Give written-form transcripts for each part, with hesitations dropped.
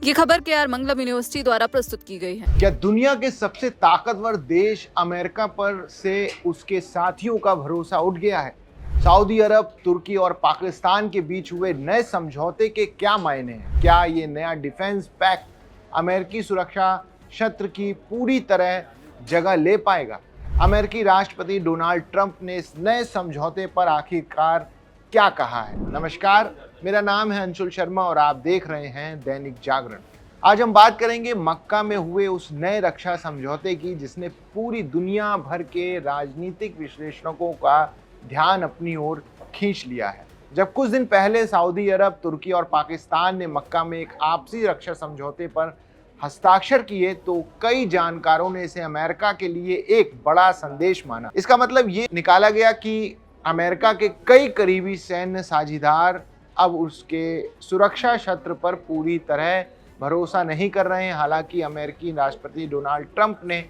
ये खबर केआर मंगलम यूनिवर्सिटी द्वारा प्रस्तुत की गई है। क्या दुनिया के सबसे ताकतवर देश अमेरिका पर से उसके साथियों का भरोसा उठ गया है? सऊदी अरब, तुर्की और पाकिस्तान के बीच हुए नए समझौते के क्या मायने हैं? क्या ये नया डिफेंस पैक्ट अमेरिकी सुरक्षा क्षेत्र की पूरी तरह जगह ले पाएगा? अमेरिकी राष्ट्रपति डोनाल्ड ट्रंप ने इस नए समझौते पर आखिरकार क्या कहा है? नमस्कार, मेरा नाम है अंशुल शर्मा और आप देख रहे हैं दैनिक जागरण। आज हम बात करेंगे मक्का में हुए उस नए रक्षा समझौते की जिसने पूरी दुनिया भर के राजनीतिक विश्लेषकों का ध्यान अपनी ओर खींच लिया है। जब कुछ दिन पहले सऊदी अरब, तुर्की और पाकिस्तान ने मक्का में एक आपसी रक्षा समझौते पर हस्ताक्षर किए तो कई जानकारों ने इसे अमेरिका के लिए एक बड़ा संदेश माना। इसका मतलब ये निकाला गया कि अमेरिका के कई करीबी सैन्य साझीदार अब उसके सुरक्षा क्षेत्र पर पूरी तरह भरोसा नहीं कर रहे हैं। हालांकि अमेरिकी राष्ट्रपति डोनाल्ड ट्रंप ने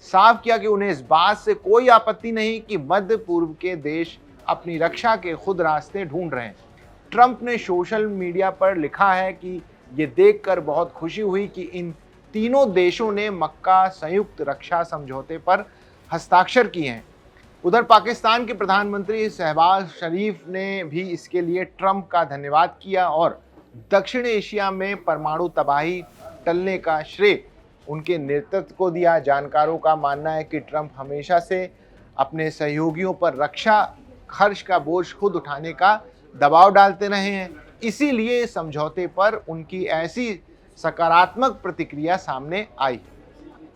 साफ किया कि उन्हें इस बात से कोई आपत्ति नहीं कि मध्य पूर्व के देश अपनी रक्षा के खुद रास्ते ढूंढ रहे हैं। ट्रंप ने सोशल मीडिया पर लिखा है कि ये देखकर बहुत खुशी हुई कि इन तीनों देशों ने मक्का संयुक्त रक्षा समझौते पर हस्ताक्षर किए हैं। उधर पाकिस्तान के प्रधानमंत्री शहबाज शरीफ ने भी इसके लिए ट्रंप का धन्यवाद किया और दक्षिण एशिया में परमाणु तबाही टलने का श्रेय उनके नेतृत्व को दिया। जानकारों का मानना है कि ट्रंप हमेशा से अपने सहयोगियों पर रक्षा खर्च का बोझ खुद उठाने का दबाव डालते रहे हैं, इसीलिए समझौते पर उनकी ऐसी सकारात्मक प्रतिक्रिया सामने आई।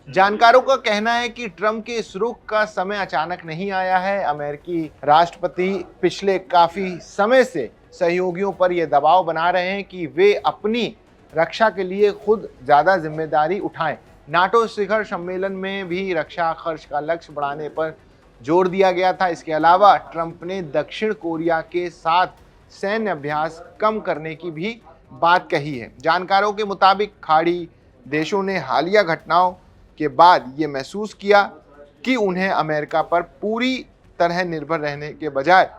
जानकारों का कहना है कि ट्रंप के इस रुख का समय अचानक नहीं आया है। अमेरिकी राष्ट्रपति पिछले काफी समय से सहयोगियों पर यह दबाव बना रहे हैं कि वे अपनी रक्षा के लिए खुद ज्यादा जिम्मेदारी उठाएं। नाटो शिखर सम्मेलन में भी रक्षा खर्च का लक्ष्य बढ़ाने पर जोर दिया गया था। इसके अलावा ट्रंप ने दक्षिण कोरिया के साथ सैन्य अभ्यास कम करने की भी बात कही है। जानकारों के मुताबिक खाड़ी देशों ने हालिया घटनाओं के बाद ये महसूस किया कि उन्हें अमेरिका पर पूरी तरह निर्भर रहने के बजाय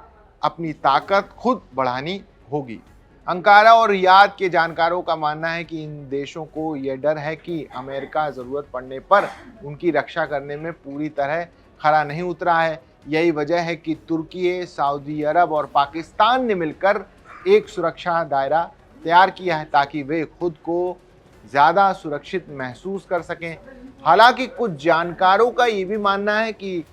अपनी ताकत खुद बढ़ानी होगी। अंकारा और रियाद के जानकारों का मानना है कि इन देशों को यह डर है कि अमेरिका ज़रूरत पड़ने पर उनकी रक्षा करने में पूरी तरह खरा नहीं उतरा है। यही वजह है कि तुर्की, सऊदी अरब और पाकिस्तान ने मिलकर एक सुरक्षा दायरा तैयार किया है ताकि वे खुद को ज़्यादा सुरक्षित महसूस कर सकें। हालांकि कुछ जानकारों का ये भी मानना है कि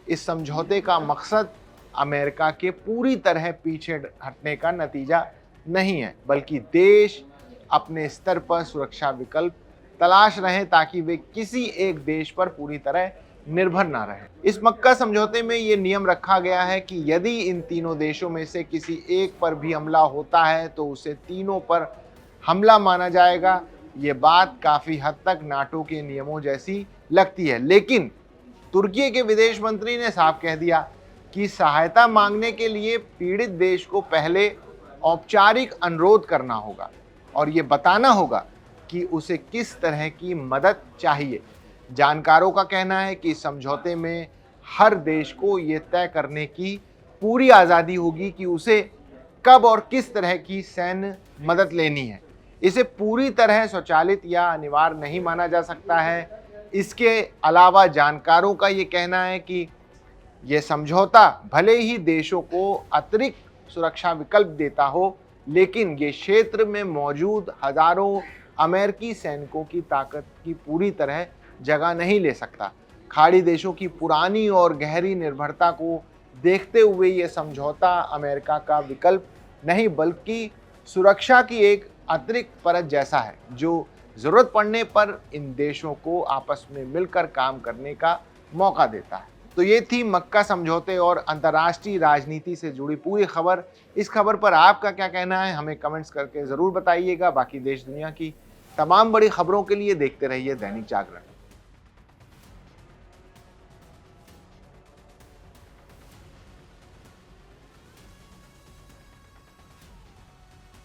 इस समझौते का मकसद अमेरिका के पूरी तरह पीछे हटने का नतीजा नहीं है, बल्कि देश अपने स्तर पर सुरक्षा विकल्प तलाश रहे हैं ताकि वे किसी एक देश पर पूरी तरह निर्भर ना रहे। इस मक्का समझौते में ये नियम रखा गया है कि यदि इन तीनों देशों में से किसी एक पर भी हमला होता है तो उसे तीनों पर हमला माना जाएगा। ये बात काफ़ी हद तक नाटो के नियमों जैसी लगती है, लेकिन तुर्की के विदेश मंत्री ने साफ कह दिया कि सहायता मांगने के लिए पीड़ित देश को पहले औपचारिक अनुरोध करना होगा और ये बताना होगा कि उसे किस तरह की मदद चाहिए। जानकारों का कहना है कि समझौते में हर देश को ये तय करने की पूरी आज़ादी होगी कि उसे कब और किस तरह की सैन्य मदद लेनी है। इसे पूरी तरह स्वचालित या अनिवार्य नहीं माना जा सकता है। इसके अलावा जानकारों का ये कहना है कि यह समझौता भले ही देशों को अतिरिक्त सुरक्षा विकल्प देता हो, लेकिन ये क्षेत्र में मौजूद हजारों अमेरिकी सैनिकों की ताकत की पूरी तरह जगह नहीं ले सकता। खाड़ी देशों की पुरानी और गहरी निर्भरता को देखते हुए ये समझौता अमेरिका का विकल्प नहीं बल्कि सुरक्षा की एक अतिरिक्त परत जैसा है जो ज़रूरत पड़ने पर इन देशों को आपस में मिलकर काम करने का मौका देता है। तो ये थी मक्का समझौते और अंतर्राष्ट्रीय राजनीति से जुड़ी पूरी खबर। इस खबर पर आपका क्या कहना है हमें कमेंट्स करके ज़रूर बताइएगा। बाकी देश दुनिया की तमाम बड़ी खबरों के लिए देखते रहिए दैनिक जागरण।